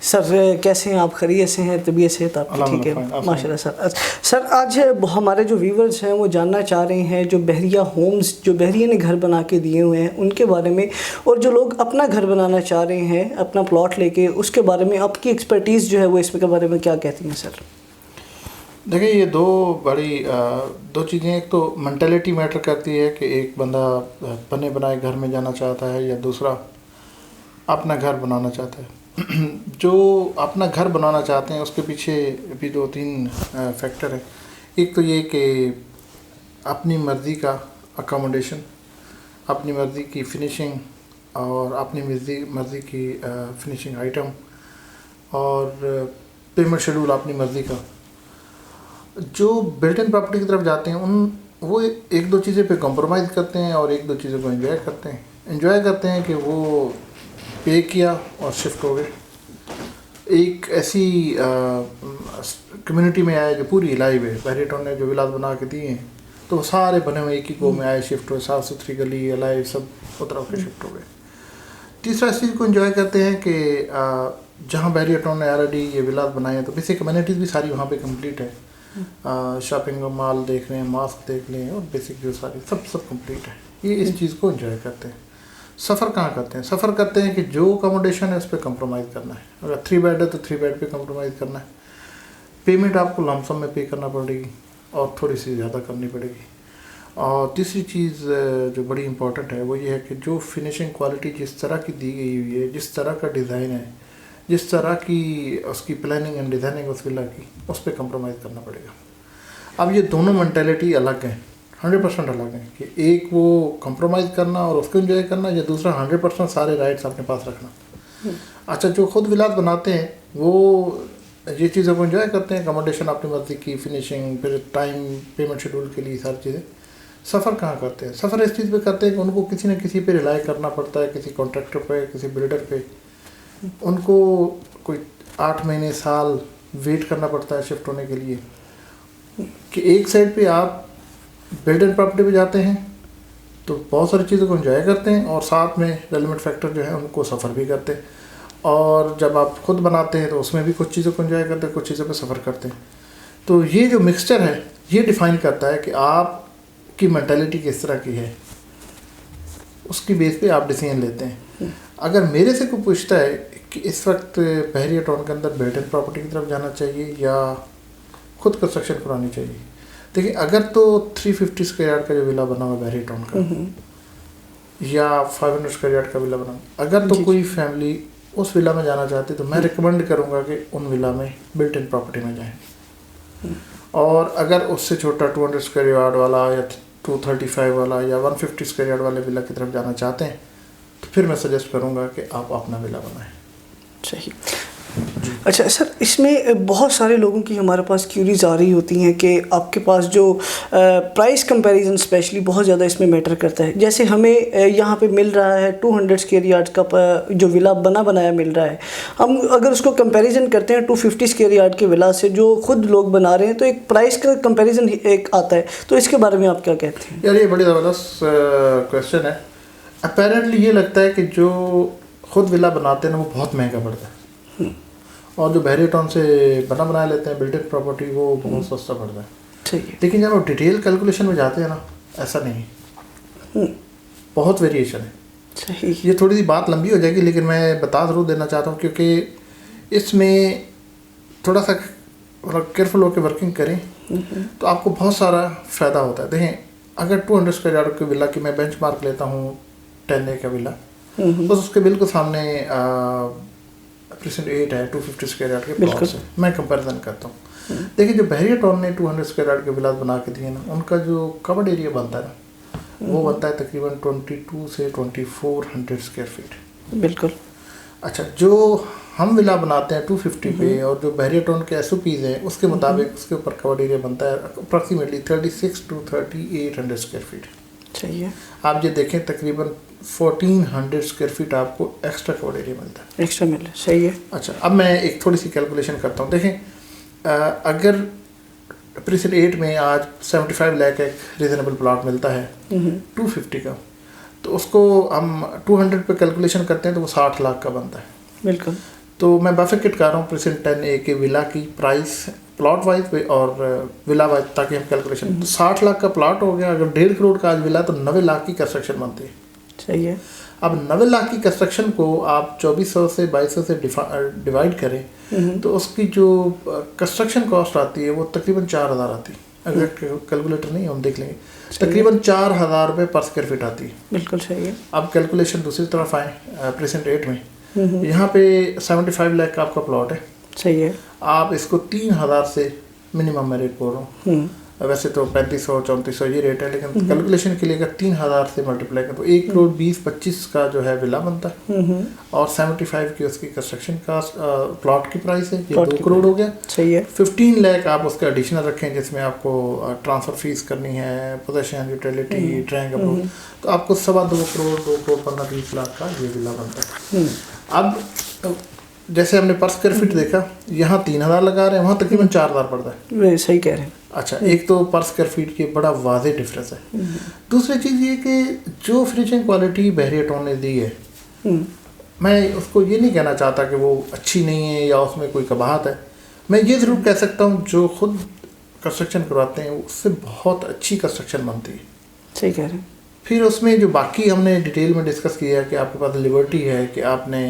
Sir कैसे हैं आप? खैरियत से हैं? तबीयत सेहत आपकी ठीक है? माशाल्लाह सर। सर आज हमारे जो व्यूवर्स हैं वो जानना चाह रहे हैं जो बहरिया होम्स, जो बहरिया ने घर बना के दिए हुए हैं उनके बारे में, और जो लोग अपना घर बनाना चाह रहे हैं अपना प्लॉट लेके, उसके बारे में आपकी एक्सपर्टीज़ जो है वो इसके बारे में क्या कहती हैं सर? देखिए, ये दो चीज़ें, एक तो मेंटालिटी मैटर करती है कि एक बंदा बने बनाए घर में जाना चाहता है या दूसरा अपना घर बनाना चाहता है। जो अपना घर बनाना चाहते हैं उसके पीछे भी 2-3 फैक्टर है। एक तो ये कि अपनी मर्ज़ी का अकोमोडेशन, अपनी मर्ज़ी की फ़िनिशिंग और अपनी मर्ज़ी की फ़िनिशिंग आइटम और पेमेंट शेड्यूल अपनी मर्ज़ी का। जो बिल्ट इन प्रॉपर्टी की तरफ जाते हैं वो एक दो चीज़ें पे कॉम्प्रोमाइज़ करते हैं और एक दो चीज़ों को एंजॉय करते हैं। एंजॉय करते हैं कि वो पे किया और शिफ्ट हो गए। एक ऐसी कम्युनिटी में आए जो पूरी लाइव है, बहरिया टाउन ने जो विलास बना के दिए हैं तो वो सारे बने हुए एक ही गो में आए, शिफ्ट हुए, साफ़ सुथरी गली अलाइव सब उतर के शिफ्ट हो गए। तीसरा इस चीज़ को एंजॉय करते हैं कि जहाँ बहरिया टाउन ने ऑलरेडी ये विलास बनाए हैं तो बेसिक कम्युनिटीज़ भी सारी वहाँ पे कंप्लीट है। शॉपिंग मॉल देख लें, मास्क देख लें और बेसिक जो सारी सब कंप्लीट है। ये इस चीज़ को एंजॉय करते हैं। सफ़र कहाँ करते हैं? सफ़र करते हैं कि जो अकोमोडेशन है उस पर कंप्रोमाइज़ करना है। अगर 3 बेड है तो 3 बेड पे कंप्रोमाइज़ करना है। पेमेंट आपको लमसम में पे करना पड़ेगी और थोड़ी सी ज़्यादा करनी पड़ेगी। और तीसरी चीज़ जो बड़ी इंपॉर्टेंट है वो ये है कि जो फिनिशिंग क्वालिटी जिस तरह की दी गई हुई है, जिस तरह का डिज़ाइन है, जिस तरह की उसकी प्लानिंग एंड डिज़ाइनिंग उस विला की, उस पर कंप्रोमाइज़ करना पड़ेगा। अब ये दोनों मेंटालिटी अलग हैं, 100% अलग है कि एक वो कंप्रोमाइज़ करना और उसको एंजॉय करना, या दूसरा 100% सारे राइट्स अपने पास रखना। अच्छा, जो खुद विलास बनाते हैं वो ये चीज़ों को एंजॉय करते हैं, अकोमोडेशन अपनी मर्ज़ी की, फिनिशिंग, फिर टाइम, पेमेंट शेड्यूल के लिए सारी चीज़ें। सफ़र कहाँ करते हैं? सफ़र इस चीज़ पे करते हैं कि उनको किसी न किसी पे रिलाई करना पड़ता है, किसी कॉन्ट्रैक्टर पे, किसी बिल्डर पे। उनको कोई 8 महीने साल वेट करना पड़ता है शिफ्ट होने के लिए। कि एक साइड पे आप बिल्ट इन प्रॉपर्टी पे जाते हैं तो बहुत सारी चीज़ों को एंजॉय करते हैं और साथ में रेलिवेंट फैक्टर जो है उनको सफ़र भी करते हैं। और जब आप खुद बनाते हैं तो उसमें भी कुछ चीज़ों को एंजॉय करते हैं, कुछ चीज़ों पे सफ़र करते हैं। तो ये जो मिक्सचर है ये डिफ़ाइन करता है कि आपकी मेंटालिटी किस तरह की है, उसकी बेस पे आप डिसीजन लेते हैं। अगर मेरे से कोई पूछता है कि इस वक्त बहरिया टाउन के अंदर बिल्ट इन प्रॉपर्टी की तरफ जाना चाहिए या खुद कंस्ट्रक्शन करानी चाहिए, देखिए अगर तो 350 स्क्वायर यार्ड का जो विला बना हुआ बहरिया टाउन का या 500 स्क्वायर यार्ड का विला बना, अगर तो कोई फैमिली उस विला में जाना चाहती तो मैं रिकमेंड करूँगा कि उन विला में बिल्ट इन प्रॉपर्टी में जाएं। और अगर उससे छोटा 200 स्क्वायर यार्ड वाला या 235 वाला या 150 स्क्वायर यार्ड वाले विला की तरफ जाना चाहते हैं तो फिर मैं सजेस्ट करूँगा कि आप अपना विला बनाएं। सही। अच्छा सर, इसमें बहुत सारे लोगों की हमारे पास क्यूरीज आ रही होती हैं कि आपके पास जो प्राइस कंपैरिजन स्पेशली बहुत ज़्यादा इसमें मैटर करता है। जैसे हमें यहाँ पे मिल रहा है 200 स्क्वायर यार्ड का जो विला बनाया मिल रहा है, हम अगर उसको कंपैरिजन करते हैं 250 स्क्वायर यार्ड के विला से जो खुद लोग बना रहे हैं तो एक प्राइस का कंपैरिजन एक आता है। तो इसके बारे में आप क्या कहते हैं? यार ये बड़ी ज़बरदस्त क्वेश्चन है। अपेरेंटली ये लगता है कि जो खुद विला बनाते हैं ना वो बहुत महंगा पड़ता है और जो बहरिया टाउन से बनाया लेते हैं बिल्ट इन प्रॉपर्टी वो बहुत सस्ता पड़ता है। ठीक है। लेकिन जब वो डिटेल कैलकुलेशन में जाते हैं ना, ऐसा नहीं, बहुत वेरिएशन है। सही। ये थोड़ी सी बात लंबी हो जाएगी लेकिन मैं बता ज़रूर देना चाहता हूँ क्योंकि इसमें थोड़ा सा केयरफुल होकर वर्किंग करें तो आपको बहुत सारा फ़ायदा होता है। देखें, अगर 200 स्क्वायर यार्ड के विला की मैं बेंच मार्क लेता हूँ 10A का विला, बस उसके बिल्कुल सामने प्रेजेंट 8 है 250 स्क्वायर यार्ड के प्लॉट से मैं कंपैरिजन करता हूँ। देखिए, जो बहरिया टाउन ने 200 स्क्वायर यार्ड के विलास बना के दिए ना, उनका जो कवर्ड एरिया बनता है ना वो बनता है तकरीबन 22 से 2400 स्क्वायर फीट। बिल्कुल। अच्छा, जो हम विला बनाते हैं 250 पे और जो बहरिया टाउन के SOPs हैं उसके मुताबिक उसके ऊपर कवर्ड एरिया बनता है अप्रॉक्सीमेटली 36 to 3800 स्क्वायर फीट। चाहिए आप ये देखें तकरीबन 1400 स्क्वायर फीट आपको एक्स्ट्रा कवर्ड एरिया मिलता है। एक्स्ट्रा मिल रहा है। सही है। अच्छा, अब मैं एक थोड़ी सी कैलकुलेशन करता हूँ। देखें, अगर प्रीसेट 8 में आज 75 लाख एक रीजनेबल प्लॉट मिलता है 250 का, तो उसको हम 200 पे कैलकुलेशन करते हैं तो वो 60 लाख का बनता है। बिल्कुल। तो मैं बाफिकेट कर रहा हूँ प्रेजेंट 10A के विला की प्राइस प्लॉट वाइज और विला वाइज, ताकि हम कैलकुलेशन, तो 60 लाख का प्लॉट हो गया, अगर 1.5 करोड़ का आज विला तो 90 लाख की कंस्ट्रक्शन बनती है। सही है। अब 90 लाख की कंस्ट्रक्शन को आप 2400 से 2200 से डिवाइड करें तो उसकी जो कंस्ट्रक्शन कॉस्ट आती है वो तकरीबन 4000 आती है। अगर कैलकुलेटर नहीं हम देख लेंगे, तकरीबन 4000 रुपये पर स्क्वायर फीट आती है। बिल्कुल सही है। अब कैलकुलेशन दूसरी तरफ आए प्रेजेंट रेट में, यहाँ पे 75 लाख का आपका प्लॉट है। सही है। आप इसको 3000 से मिनिमम मैं रेट बोल रहा हूँ, वैसे तो 3500 3400 ये रेट है, लेकिन कैलकुलेशन के लिए अगर 3000 से मल्टीप्लाई करें तो 1 करोड़ 20-25 का जो है विला बनता है, और 75 की उसकी कंस्ट्रक्शन का प्लॉट की प्राइस है, ये 2 करोड़ हो गया। सही है। 15 लाख आप उसका एडिशनल रखें जिसमें आपको ट्रांसफर फीस करनी है, पोजेशन, यूटिलिटी, ड्राइंग अप्रूव, तो आपको 2.25 करोड़ 2 करोड़ 15-20 लाख का ये विला बनता है। अब जैसे हमने पर स्क्वायर फीट देखा, यहाँ 3000 लगा रहे हैं, वहाँ तकरीबन 4000 पड़ता है। वे सही कह रहे हैं। अच्छा, एक तो पर स्क्वायर फीट की बड़ा वाज़ेह डिफरेंस है। दूसरी चीज़ ये कि जो फिनिशिंग क्वालिटी बहरियटों ने दी है, मैं उसको ये नहीं कहना चाहता कि वो अच्छी नहीं है या उसमें कोई कबाहत है। मैं ये ज़रूर कह सकता हूँ जो खुद कंस्ट्रक्शन करवाते हैं उससे बहुत अच्छी कंस्ट्रक्शन बनती है। सही कह रहे हैं। फिर उसमें जो बाकी हमने डिटेल में डिस्कस किया कि आपके पास लिबर्टी है कि आपने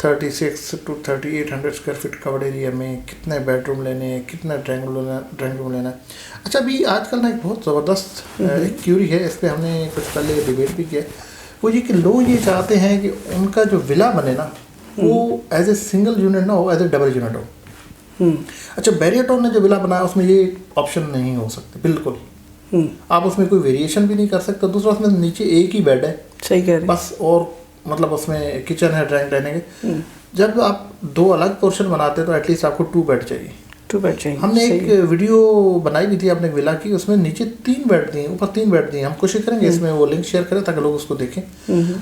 36 to 3800 square feet covered area में कितने बेडरूम लेने हैं, कितना ड्राइंग रूम लेना है। अच्छा, अभी आजकल ना एक बहुत ज़बरदस्त एक क्यूरी है, इस पर हमने कुछ पहले डिबेट भी किया, वो ये कि लोग ये चाहते हैं कि उनका जो विला बने ना वो एज ए सिंगल यूनिट ना हो, एज ए डबल यूनिट हो। अच्छा, बैरियटोन ने जो विला बनाया उसमें ये ऑप्शन नहीं हो सकते बिल्कुल। आप उसमें कोई वेरिएशन भी नहीं कर सकते। दूसरा, उसमें नीचे एक ही बेड है, सही कह रहे हैं, बस, और मतलब उसमें किचन है, ड्राइंग डाइनिंग है। जब आप 2 अलग पोर्शन बनाते हैं तो एटलीस्ट आपको 2 बेड चाहिए। 2 बेड चाहिए। हमने एक वीडियो बनाई भी थी अपने विला की, उसमें नीचे 3 बेड दिए, ऊपर 3 बेड दिए। हम कोशिश करेंगे इसमें वो लिंक शेयर करें ताकि लोग उसको देखें।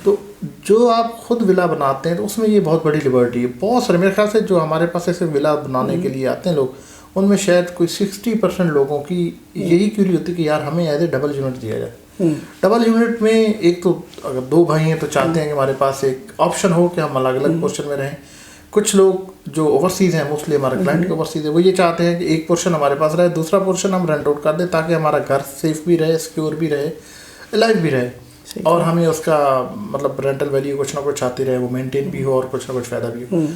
तो जो आप खुद विला बनाते हैं तो उसमें ये बहुत बड़ी लिबर्टी है। बहुत सारे, मेरे ख्याल से जो हमारे पास ऐसे विला बनाने के लिए आते हैं लोग, उनमें शायद कोई 60% लोगों की यही क्यूरी होती है कि यार हमें एज ए डबल यूनिट दिया जाए। डबल यूनिट में एक तो अगर 2 भाई हैं तो चाहते हैं कि हमारे पास एक ऑप्शन हो कि हम अलग अलग पोर्शन में रहें। कुछ लोग जो ओवरसीज़ हैं, मोस्टली हमारे क्लाइंट के ओवरसीज़ है, वो ये चाहते हैं कि एक पोर्शन हमारे पास रहे, दूसरा पोर्शन हम रेंट आउट कर दें ताकि हमारा घर सेफ भी रहे, सिक्योर भी रहे, लाइफ भी रहे, और हमें उसका मतलब रेंटल वैल्यू कुछ ना कुछ आती रहे, वो मेंटेन भी हो और कुछ ना कुछ फ़ायदा भी हो।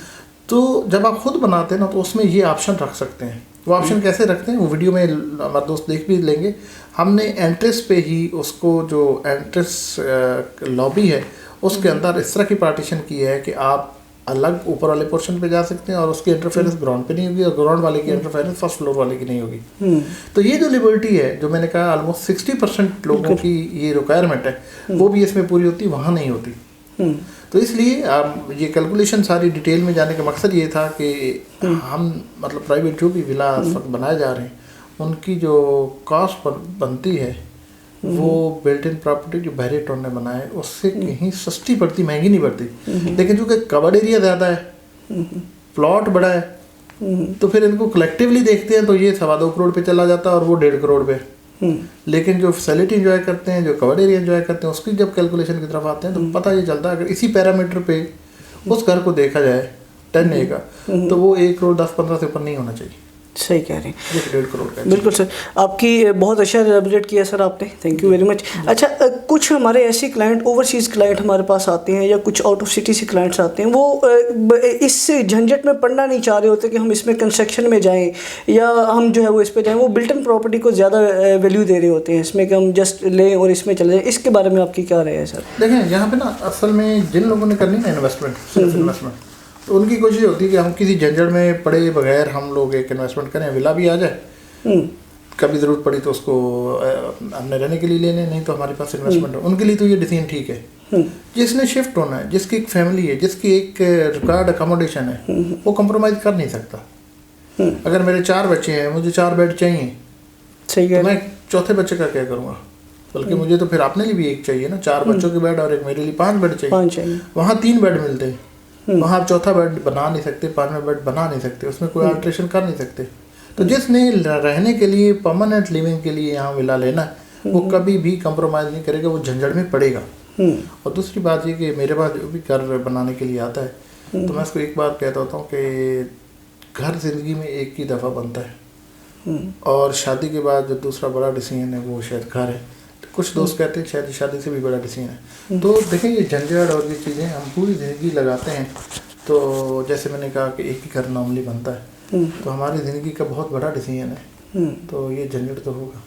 तो जब आप खुद बनाते हैं ना तो उसमें ये ऑप्शन रख सकते हैं। वो ऑप्शन कैसे रखते हैं वो वीडियो में हमारे दोस्त देख भी लेंगे। हमने एंट्रेंस पे ही उसको, जो एंट्रेंस लॉबी है उसके अंदर इस तरह की पार्टीशन की है कि आप अलग ऊपर वाले पोर्शन पे जा सकते हैं और उसकी इंटरफेरेंस ग्राउंड पे नहीं होगी और ग्राउंड वाले की इंटरफेरेंस फर्स्ट फ्लोर वाले की नहीं होगी। तो ये जो लिबर्टी है, जो मैंने कहा ऑलमोस्ट 60% लोगों की ये रिक्वायरमेंट है, वो भी इसमें पूरी होती, वहाँ नहीं होती। तो इसलिए ये कैलकुलेशन सारी डिटेल में जाने का मकसद ये था कि हम मतलब प्राइवेट जो भी विला बनाए जा रहे हैं उनकी जो कॉस्ट बनती है वो बिल्ट इन प्रॉपर्टी जो बहरियटोन ने बनाए उससे कहीं सस्ती पड़ती, महंगी नहीं पड़ती। लेकिन चूँकि कवर्ड एरिया ज़्यादा है, प्लॉट बड़ा है, तो फिर इनको कलेक्टिवली देखते हैं तो ये 2.25 करोड़ पे चला जाता है और वो 1.5 करोड़ पे। लेकिन जो फैसिलिटी एंजॉय करते हैं, जो कवर्ड एरिया एंजॉय करते हैं, उसकी जब कैलकुलेशन की तरफ आते हैं तो पता ये चलता है अगर इसी पैरामीटर पे उस घर को देखा जाए 10A का, तो वो 1 करोड़ 10-15 से ऊपर नहीं होना चाहिए। सही कह रहे हैं, 1.5 करोड़ का। बिल्कुल सर, आपकी बहुत अच्छा एलैबोरेट किया सर आपने, थैंक यू वेरी मच। अच्छा, कुछ हमारे ऐसे क्लाइंट, ओवरसीज़ क्लाइंट हमारे पास आते हैं या कुछ आउट ऑफ सिटी से क्लाइंट्स आते हैं, वो इस झंझट में पड़ना नहीं चाह रहे होते कि हम इसमें कंस्ट्रक्शन में जाएं या हम जो है वो इस पे जाएं। वो बिल्ट इन प्रॉपर्टी को ज़्यादा वैल्यू दे रहे होते हैं इसमें कि हम जस्ट लें और इसमें चले जाएँ। इसके बारे में आपकी क्या राय है सर? देखें, यहाँ पे ना असल में जिन लोगों ने करनी ना इन्वेस्टमेंट, तो उनकी कोशिश होती है कि हम किसी झंझट में पड़े बगैर हम लोग एक इन्वेस्टमेंट करें, विला भी आ जाए, कभी ज़रूरत पड़ी तो उसको हमने रहने के लिए लेने, नहीं तो हमारे पास इन्वेस्टमेंट हो। उनके लिए तो ये डिसीजन ठीक है। जिसने शिफ्ट होना है, जिसकी एक फैमिली है, जिसकी एक रिक्वायर्ड अकोमोडेशन है, वो कंप्रोमाइज़ कर नहीं सकता। अगर मेरे 4 बच्चे हैं, मुझे 4 बेड चाहिए, सही है, तो मैं चौथे बच्चे का क्या करूँगा? बल्कि मुझे तो फिर अपने लिए भी एक चाहिए ना, 4 बच्चों के बेड और एक मेरे लिए 5 बेड चाहिए। वहाँ 3 बेड मिलते हैं, वहाँ आप चौथा बेड बना नहीं सकते, 5वां बेड बना नहीं सकते, उसमें कोई अल्ट्रेशन कर नहीं सकते। तो जिसने रहने के लिए, परमानेंट लिविंग के लिए यहाँ विला लेना, वो कभी भी कंप्रोमाइज़ नहीं करेगा, वो झंझट में पड़ेगा। और दूसरी बात ये कि मेरे पास जो भी घर बनाने के लिए आता है, तो मैं इसको एक बात कहता होता हूँ कि घर ज़िंदगी में एक ही दफ़ा बनता है, और शादी के बाद जो दूसरा बड़ा डिसीजन है वो शायद घर है। तो कुछ दोस्त कहते हैं शायद शादी से भी बड़ा डिसीजन है। तो देखें, ये झंझट और ये चीज़ें हम पूरी ज़िंदगी लगाते हैं। तो जैसे मैंने कहा कि एक ही घर नॉर्मली बनता है, तो हमारी ज़िंदगी का बहुत बड़ा डिसीजन है, तो ये झंझट तो होगा।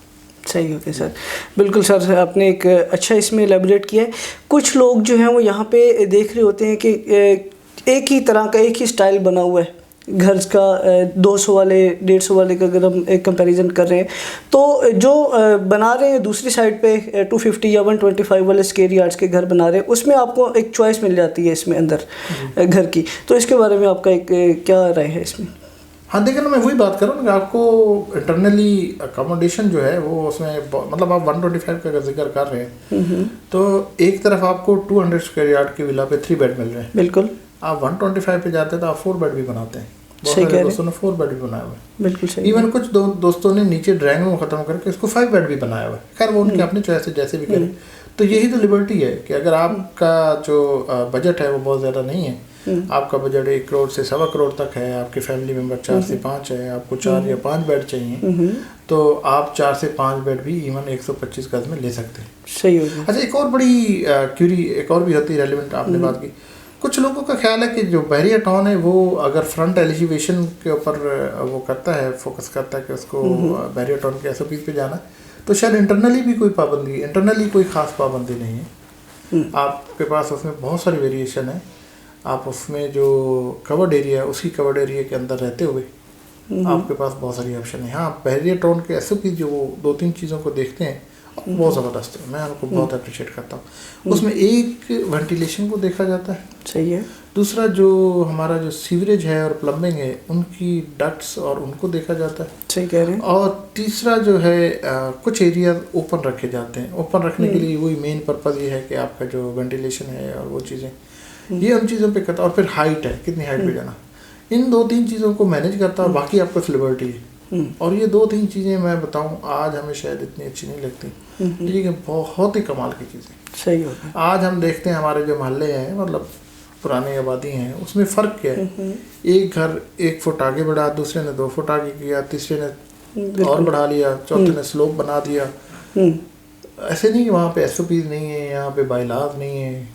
सही होते सर, बिल्कुल सर, आपने एक अच्छा इसमें एलेबोरेट किया है। कुछ लोग जो हैं वो यहाँ पे देख रहे होते हैं कि एक ही तरह का एक ही स्टाइल बना हुआ है घर का, 200 वाले 150 वाले का अगर हम एक कंपैरिजन कर रहे हैं, तो जो बना रहे हैं दूसरी साइड पे 250 या 125 वाले स्क्वायर यार्ड्स के घर बना रहे हैं, उसमें आपको एक चॉइस मिल जाती है इसमें अंदर घर की। तो इसके बारे में आपका एक क्या राय है इसमें? हाँ, देखिए ना, मैं वही बात कर रहा हूँ कि आपको इंटरनली अकोमोडेशन जो है वो उसमें मतलब आप 125 का जिक्र कर रहे हैं, तो एक तरफ आपको 200 स्क्वायर यार्ड के विला पे 3 बेड मिल रहे हैं। बिल्कुल। आप 125 पे जाते हैं तो आप 4 बेड भी बनाते हैं। सही कह रहे हैं। दोस्तों ने 4 बेड भी बनाया हुआ है। बिल्कुल सही। इवन कुछ दोस्तों ने नीचे ड्राइंग रूम खत्म करके इसको 5 बेड भी बनाया हुआ है। खैर वो उनकी अपनी चॉइस है, जैसे भी करें। तो यही तो लिबर्टी है कि अगर आपका जो बजट है वो बहुत ज़्यादा नहीं है, आपका बजट 1 करोड़ से 1.25 करोड़ तक है, आपके फैमिली मेम्बर 4 से 5 है, आपको 4 या 5 बेड चाहिए, तो आप 4 से 5 बेड भी इवन 125 गज में ले सकते हैं। सही हो गया। अच्छा, एक और बड़ी क्यूरी एक और भी होती है रेलिवेंट, आपने बात की। कुछ लोगों का ख्याल है कि जो बहरिया टाउन है वो अगर फ्रंट एलिवेशन के ऊपर वो करता है, फोकस करता है कि उसको बहरिया टाउन के SOPs पे जाना है, तो शायद इंटरनली भी कोई पाबंदी, इंटरनली कोई ख़ास पाबंदी नहीं है। आपके पास उसमें बहुत सारी वेरिएशन है। आप उसमें जो कवर्ड एरिया है उसी कवर्ड एरिया के अंदर रहते हुए आपके पास बहुत सारी ऑप्शन है। हाँ, बहरिया टाउन के SOPs जो वो 2-3 चीज़ों को देखते हैं बहुत ज़बरदस्त है, मैं उनको बहुत अप्रिशिएट करता हूँ। उसमें एक वेंटिलेशन को देखा जाता है, सही है। दूसरा जो हमारा जो सीवरेज है और प्लम्बिंग है उनकी डक्ट्स और उनको देखा जाता है। सही कह रहे हैं। और तीसरा जो है कुछ एरिया ओपन रखे जाते हैं। ओपन रखने के लिए वही मेन पर्पज़ ये है कि आपका जो वेंटिलेशन है और वो चीज़ें, ये उन चीज़ों पे करता है। और फिर हाइट है, कितनी हाइट पे जाना, इन 2-3 चीज़ों को मैनेज करता है, और बाकी आपको लिबर्टी है। और ये 2-3 चीज़ें मैं बताऊं आज हमें शायद इतनी अच्छी नहीं लगती, लेकिन बहुत ही कमाल की चीज़ें। सही होगा। आज हम देखते हैं हमारे जो मोहल्ले हैं, मतलब पुरानी आबादी हैं, उसमें फ़र्क क्या है? एक घर 1 फुट आगे बढ़ा, दूसरे ने 2 फुट आगे किया, तीसरे ने और बढ़ा लिया, चौथे ने स्लोप बना दिया। ऐसे नहीं कि वहाँ पे SOPs नहीं है, यहाँ पे बायलॉज नहीं है,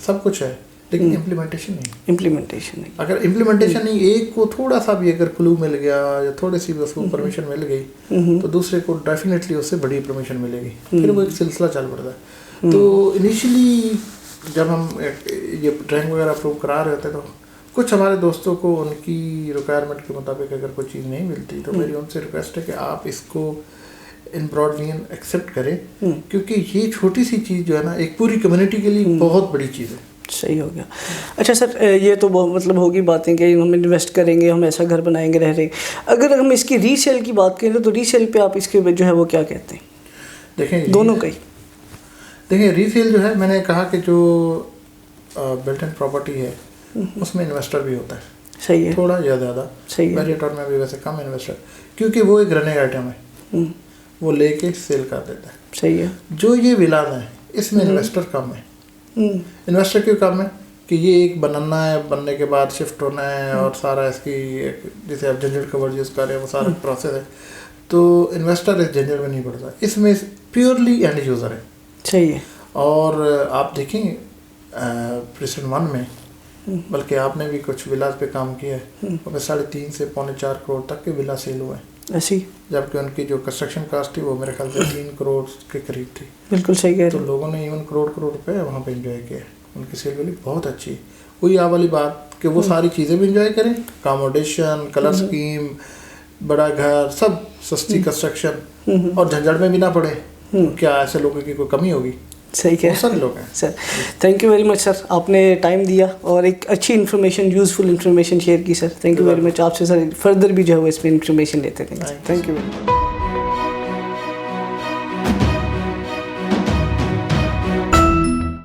सब कुछ है, लेकिन इम्प्लीमेंटेशन नहीं। अगर इम्प्लीमेंटेशन नहीं, एक को थोड़ा सा भी अगर क्लू मिल गया या थोड़ी सी भी उसको परमिशन मिल गई, तो दूसरे को डेफिनेटली उससे बड़ी परमिशन मिलेगी, फिर वो एक सिलसिला चल पड़ता है। तो इनिशियली जब हम ये ड्राइंग वगैरह अप्रूव करा रहे होते तो कुछ हमारे दोस्तों को उनकी रिक्वायरमेंट के मुताबिक अगर कोई चीज़ नहीं मिलती, तो मेरी उनसे रिक्वेस्ट है कि आप इसको इन ब्रॉड विजन एक्सेप्ट करें, क्योंकि ये छोटी सी चीज़ जो है ना, एक पूरी कम्युनिटी के लिए बहुत बड़ी चीज़ है। सही हो गया। अच्छा सर, ये तो मतलब होगी बातें कि हम इन्वेस्ट करेंगे, हम ऐसा घर बनाएंगे, रह रहे। अगर हम इसकी रीसेल की बात करें तो रीसेल पे आप इसके जो है वो क्या कहते हैं? देखें, दोनों का ही देखिए, रीसेल जो है, मैंने कहा कि जो बिल्ट इन प्रॉपर्टी है उसमें इन्वेस्टर भी होता है। सही है। थोड़ा या ज़्यादा। सही है। बहरिया टाउन में भी वैसे कम इन्वेस्टर, क्योंकि वो एक रनिंग आइटम है, वो लेके सेल कर देता है। सही है। जो ये विलान है इसमें इन्वेस्टर कम है। इन्वेस्टर क्यों कम है? कि ये एक बनना है, बनने के बाद शिफ्ट होना है, और सारा इसकी जैसे आप झंझट कवर यूज़ कर रहे हैं वो सारा प्रोसेस है, तो इन्वेस्टर इस झंझट में नहीं पड़ता। इसमें प्योरली एंड यूज़र है। सही है। और आप देखें प्रेसिडेंट 1 में, बल्कि आपने भी कुछ विलास पे काम किया है, उसमें 3.5 से 4.25 करोड़ तक के विला सेल हुए हैं, ऐसी, जबकि उनकी जो कंस्ट्रक्शन कास्ट थी वो मेरे ख्याल से 3 करोड़ के करीब थी। बिल्कुल सही कह रहे तो लोगों ने इवन करोड़ रुपए वहाँ पे एंजॉय किया। उनकी सेल वैल्यू बहुत अच्छी है। वही आ वाली बात कि वो सारी चीज़ें भी एंजॉय करें, अकोमोडेशन, कलर स्कीम, बड़ा घर, सब सस्ती कंस्ट्रक्शन, और झंझट में भी ना पड़े। क्या ऐसे लोगों की कोई कमी होगी? सही कह सारे लोग हैं sir. Thank you very much sir, आपने टाइम दिया और एक अच्छी इन्फॉर्मेशन, यूज़फुल इन्फॉर्मेशन शेयर की sir. Thank you very much. आपसे सर फर्दर भी जो है वो इसमें इन्फॉर्मेशन लेते रहेंगे। Thank you very much.